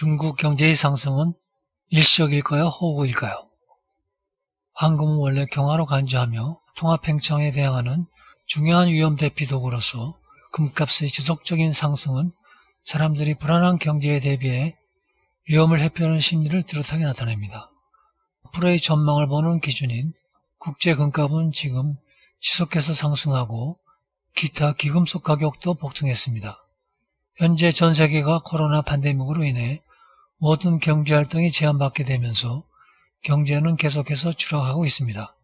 중국 경제의 상승은 일시적일까요? 호구일까요? 황금은 원래 경화로 간주하며 통합팽창에 대항하는 중요한 위험 대피 도구로서 금값의 지속적인 상승은 사람들이 불안한 경제에 대비해 위험을 회피하는 심리를 뚜렷하게 나타냅니다. 앞으로의 전망을 보는 기준인 국제금값은 지금 지속해서 상승하고 기타 기금속 가격도 폭등했습니다. 현재 전 세계가 코로나 팬데믹으로 인해 모든 경제활동이 제한받게 되면서 경제는 계속해서 추락하고 있습니다.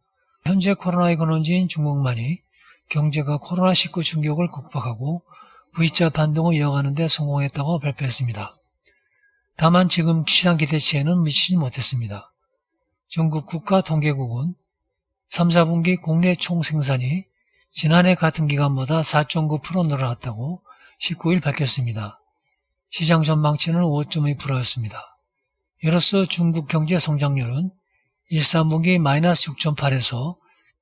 현재 코로나의 근원지인 중국만이 경제가 코로나19 충격을 극복하고 V자 반등을 이어가는 데 성공했다고 발표했습니다. 다만 지금 시장 기대치에는 미치지 못했습니다. 중국 국가통계국은 3, 4분기 국내 총생산이 지난해 같은 기간보다 4.9% 늘어났다고 19일 밝혔습니다. 시장 전망치는 5.2%였습니다. 이로써 중국 경제 성장률은 1, 3분기 마이너스 6.8에서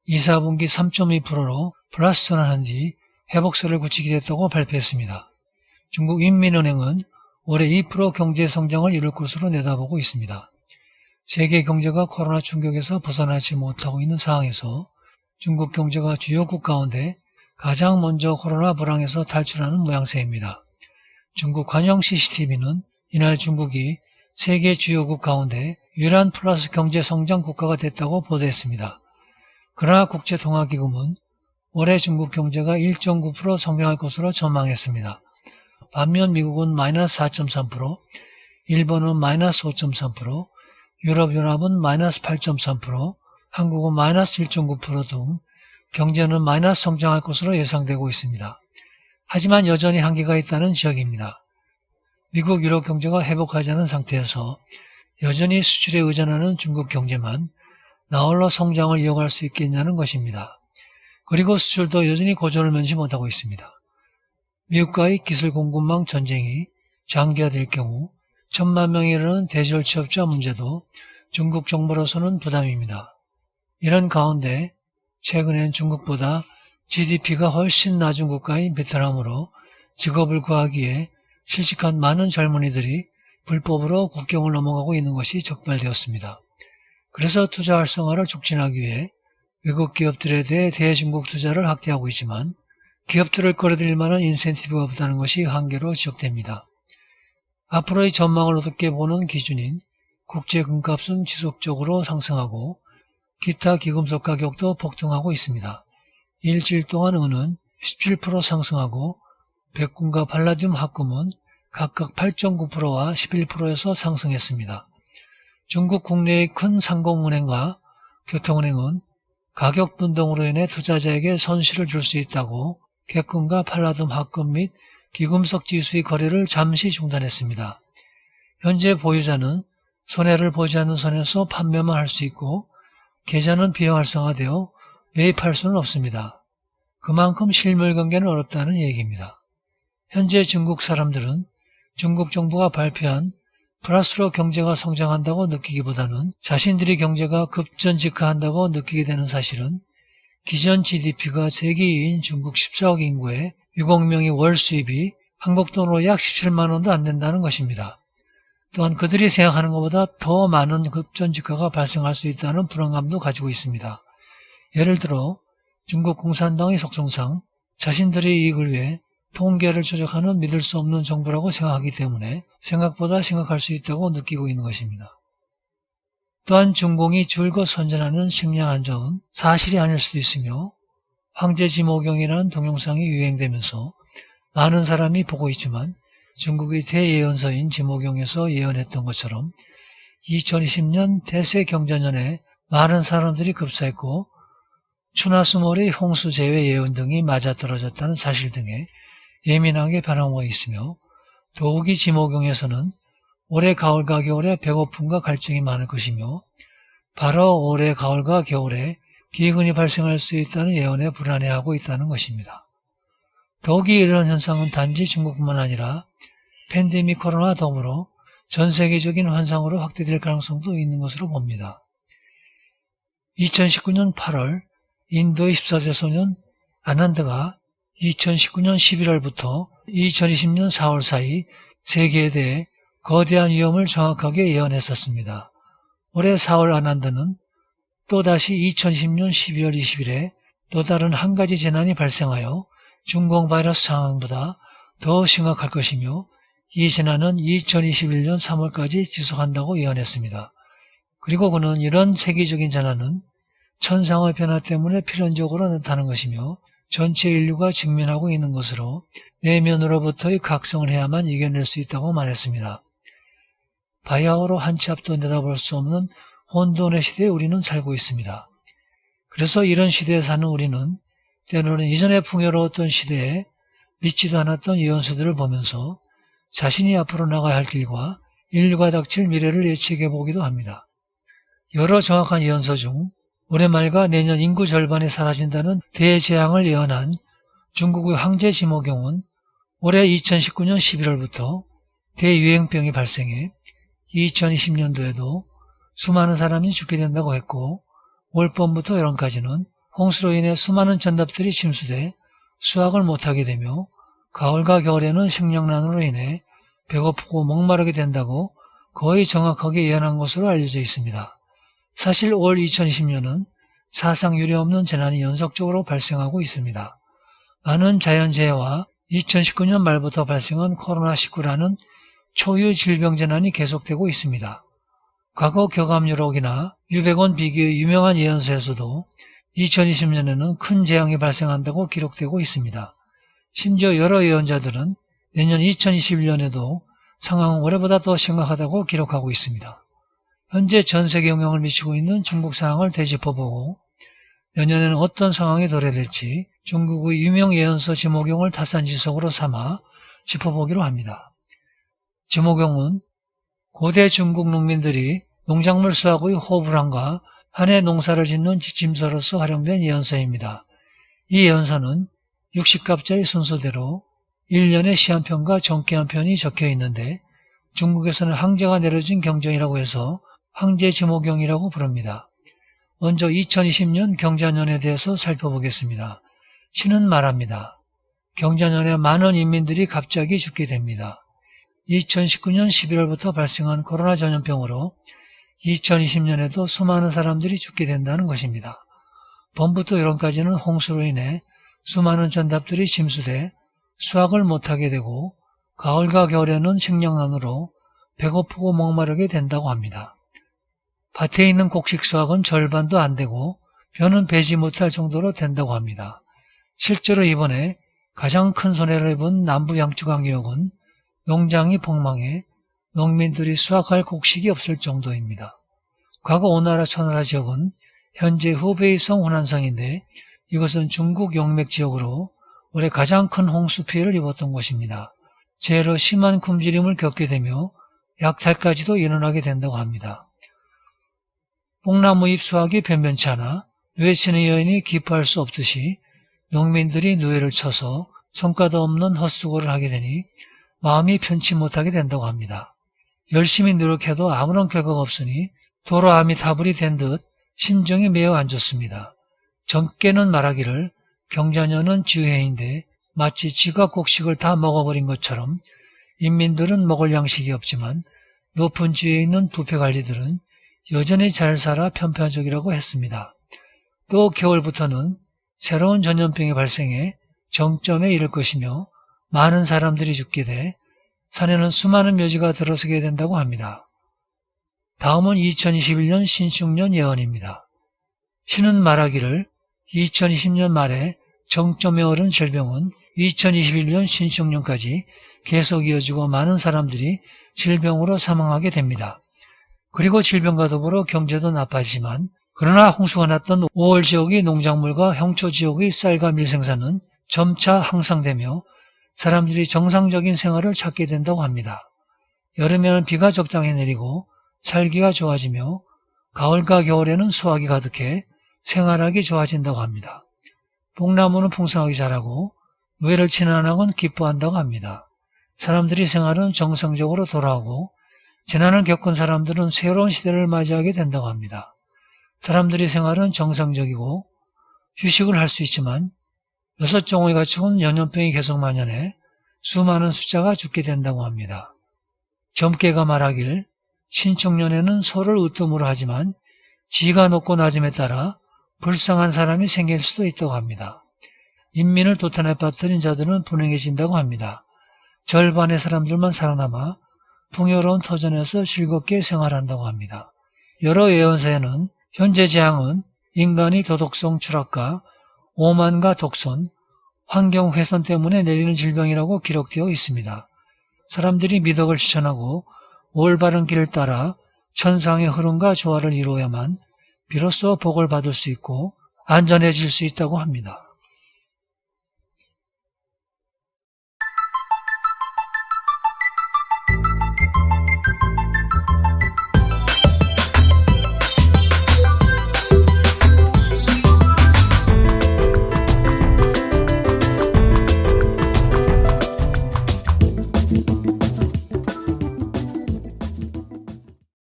2, 4분기 3.2%로 플러스 전환한 뒤 회복세를 굳히게 됐다고 발표했습니다. 중국 인민은행은 올해 2% 경제 성장을 이룰 것으로 내다보고 있습니다. 세계 경제가 코로나 충격에서 벗어나지 못하고 있는 상황에서 중국 경제가 주요국 가운데 가장 먼저 코로나 불황에서 탈출하는 모양새입니다. 중국 관영 CCTV는 이날 중국이 세계 주요국 가운데 유일한 플러스 경제 성장 국가가 됐다고 보도했습니다. 그러나 국제통화기금은 올해 중국 경제가 1.9% 성장할 것으로 전망했습니다. 반면 미국은 마이너스 4.3%, 일본은 마이너스 5.3%, 유럽연합은 마이너스 8.3%, 한국은 마이너스 1.9% 등 경제는 마이너스 성장할 것으로 예상되고 있습니다. 하지만 여전히 한계가 있다는 지적입니다. 미국, 유럽 경제가 회복하지 않은 상태에서 여전히 수출에 의존하는 중국 경제만 나홀로 성장을 이어갈 수 있겠냐는 것입니다. 그리고 수출도 여전히 고전을 면치 못하고 있습니다. 미국과의 기술 공급망 전쟁이 장기화될 경우 1,000만 명에 이르는 대졸 취업자 문제도 중국 정부로서는 부담입니다. 이런 가운데 최근엔 중국보다 GDP가 훨씬 낮은 국가인 베트남으로 직업을 구하기에 실직한 많은 젊은이들이 불법으로 국경을 넘어가고 있는 것이 적발되었습니다. 그래서 투자 활성화를 촉진하기 위해 외국 기업들에 대해 대중국 투자를 확대하고 있지만 기업들을 끌어들일 만한 인센티브가 없다는 것이 한계로 지적됩니다. 앞으로의 전망을 어둡게 보는 기준인 국제금값은 지속적으로 상승하고 기타 기금속 가격도 폭등하고 있습니다. 일주일 동안 은은 17% 상승하고 백금과 팔라듐 합금은 각각 8.9%와 11%에서 상승했습니다. 중국 국내의 큰 상공은행과 교통은행은 가격 변동으로 인해 투자자에게 손실을 줄 수 있다고 백금과 팔라듐 합금 및 기금속 지수의 거래를 잠시 중단했습니다. 현재 보유자는 손해를 보지 않는 선에서 판매만 할 수 있고 계좌는 비활성화되어 매입할 수는 없습니다. 그만큼 실물 경계는 어렵다는 얘기입니다. 현재 중국 사람들은 중국 정부가 발표한 플러스로 경제가 성장한다고 느끼기보다는 자신들이 경제가 급전직하한다고 느끼게 되는 사실은 기존 GDP가 세계 2위인 중국 14억 인구의 6억 명의 월 수입이 한국 돈으로 약 17만 원도 안 된다는 것입니다. 또한 그들이 생각하는 것보다 더 많은 급전직하가 발생할 수 있다는 불안감도 가지고 있습니다. 예를 들어 중국 공산당의 속성상 자신들의 이익을 위해 통계를 조작하는 믿을 수 없는 정부라고 생각하기 때문에 생각보다 심각할 수 있다고 느끼고 있는 것입니다. 또한 중공이 줄곧 선전하는 식량 안정은 사실이 아닐 수도 있으며 황제 지모경이라는 동영상이 유행되면서 많은 사람이 보고 있지만 중국의 대예언서인 지모경에서 예언했던 것처럼 2020년 대세 경자년에 많은 사람들이 급사했고 추나수몰의 홍수 재해 예언 등이 맞아떨어졌다는 사실 등에 예민하게 반응하고 있으며 더욱이 지모경에서는 올해 가을과 겨울에 배고픔과 갈증이 많을 것이며 바로 올해 가을과 겨울에 기근이 발생할 수 있다는 예언에 불안해하고 있다는 것입니다. 더욱이 이런 현상은 단지 중국뿐만 아니라 팬데믹 코로나 더불어 전 세계적인 환상으로 확대될 가능성도 있는 것으로 봅니다. 2019년 8월 인도의 14세 소년 아난드가 2019년 11월부터 2020년 4월 사이 세계에 대해 거대한 위험을 정확하게 예언했었습니다. 올해 4월 아난드는 또다시 2010년 12월 20일에 또 다른 한 가지 재난이 발생하여 중공 바이러스 상황보다 더 심각할 것이며 이 재난은 2021년 3월까지 지속한다고 예언했습니다. 그리고 그는 이런 세계적인 재난은 천상의 변화 때문에 필연적으로 나타나는 것이며 전체 인류가 직면하고 있는 것으로 내면으로부터의 각성을 해야만 이겨낼 수 있다고 말했습니다. 바야흐로 한 치 앞도 내다볼 수 없는 혼돈의 시대에 우리는 살고 있습니다. 그래서 이런 시대에 사는 우리는 때로는 이전에 풍요로웠던 시대에 믿지도 않았던 예언서들을 보면서 자신이 앞으로 나가야 할 길과 인류가 닥칠 미래를 예측해보기도 합니다. 여러 정확한 예언서 중 올해 말과 내년 인구 절반이 사라진다는 대재앙을 예언한 중국의 황제 지모경은 올해 2019년 11월부터 대유행병이 발생해 2020년도에도 수많은 사람이 죽게 된다고 했고 올 봄부터 여름까지는 홍수로 인해 수많은 전답들이 침수돼 수확을 못하게 되며 가을과 겨울에는 식량난으로 인해 배고프고 목마르게 된다고 거의 정확하게 예언한 것으로 알려져 있습니다. 사실 올 2020년은 사상 유례없는 재난이 연속적으로 발생하고 있습니다. 많은 자연재해와 2019년 말부터 발생한 코로나19라는 초유의 질병 재난이 계속되고 있습니다. 과거 교감유록이나 유백원 비기의 유명한 예언서에서도 2020년에는 큰 재앙이 발생한다고 기록되고 있습니다. 심지어 여러 예언자들은 내년 2021년에도 상황은 올해보다 더 심각하다고 기록하고 있습니다. 현재 전 세계에 영향을 미치고 있는 중국 상황을 되짚어보고 내년에는 어떤 상황이 도래될지 중국의 유명 예언서 지모경을 타산지석으로 삼아 짚어보기로 합니다. 지모경은 고대 중국 농민들이 농작물 수확의 호불함과 한 해 농사를 짓는 지침서로서 활용된 예언서입니다. 이 예언서는 60갑자의 순서대로 1년의 시 한 편과 정기 한 편이 적혀 있는데 중국에서는 황제가 내려진 경전이라고 해서 황제지모경이라고 부릅니다. 먼저 2020년 경자년에 대해서 살펴보겠습니다. 신은 말합니다. 경자년에 많은 인민들이 갑자기 죽게 됩니다. 2019년 11월부터 발생한 코로나 전염병으로 2020년에도 수많은 사람들이 죽게 된다는 것입니다. 봄부터 여름까지는 홍수로 인해 수많은 전답들이 침수돼 수확을 못하게 되고 가을과 겨울에는 식량난으로 배고프고 목마르게 된다고 합니다. 밭에 있는 곡식 수확은 절반도 안 되고 벼는 베지 못할 정도로 된다고 합니다. 실제로 이번에 가장 큰 손해를 입은 남부 양쯔강 지역은 농장이 폭망해 농민들이 수확할 곡식이 없을 정도입니다. 과거 오나라 천하라 지역은 현재 후베이성 호난성인데 이것은 중국 용맥 지역으로 올해 가장 큰 홍수 피해를 입었던 곳입니다. 재해로 심한 굶주림을 겪게 되며 약탈까지도 일어나게 된다고 합니다. 뽕나무 잎 수확이 변변치 않아 뇌치는 여인이 기뻐할 수 없듯이 농민들이 누에를 쳐서 성과도 없는 헛수고를 하게 되니 마음이 편치 못하게 된다고 합니다. 열심히 노력해도 아무런 결과가 없으니 도로아미 타불이 된 듯 심정이 매우 안 좋습니다. 젊게는 말하기를 경자년은 지혜인데 마치 지가 곡식을 다 먹어버린 것처럼 인민들은 먹을 양식이 없지만 높은 지위에 있는 부패관리들은 여전히 잘 살아 편파적이라고 했습니다. 또 겨울부터는 새로운 전염병이 발생해 정점에 이를 것이며 많은 사람들이 죽게 돼 산에는 수많은 묘지가 들어서게 된다고 합니다. 다음은 2021년 신축년 예언입니다. 신은 말하기를 2020년 말에 정점에 오른 질병은 2021년 신축년까지 계속 이어지고 많은 사람들이 질병으로 사망하게 됩니다. 그리고 질병과 더불어 경제도 나빠지지만 그러나 홍수가 났던 5월 지역의 농작물과 형초 지역의 쌀과 밀 생산은 점차 향상되며 사람들이 정상적인 생활을 찾게 된다고 합니다. 여름에는 비가 적당히 내리고 살기가 좋아지며 가을과 겨울에는 수확이 가득해 생활하기 좋아진다고 합니다. 뽕나무는 풍성하게 자라고 누에를 치는 안악은 기뻐한다고 합니다. 사람들이 생활은 정상적으로 돌아오고 재난을 겪은 사람들은 새로운 시대를 맞이하게 된다고 합니다. 사람들이 생활은 정상적이고 휴식을 할 수 있지만 6종의 가축은 연염병이 계속 만연해 수많은 숫자가 죽게 된다고 합니다. 점괘가 말하길 신청년에는 소를 으뜸으로 하지만 지가 높고 낮음에 따라 불쌍한 사람이 생길 수도 있다고 합니다. 인민을 도탄에 빠뜨린 자들은 분행해진다고 합니다. 절반의 사람들만 살아남아 풍요로운 터전에서 즐겁게 생활한다고 합니다. 여러 예언서에는 현재 재앙은 인간이 도덕성 추락과 오만과 독선, 환경 훼손 때문에 내리는 질병이라고 기록되어 있습니다. 사람들이 미덕을 실천하고 올바른 길을 따라 천상의 흐름과 조화를 이루어야만 비로소 복을 받을 수 있고 안전해질 수 있다고 합니다.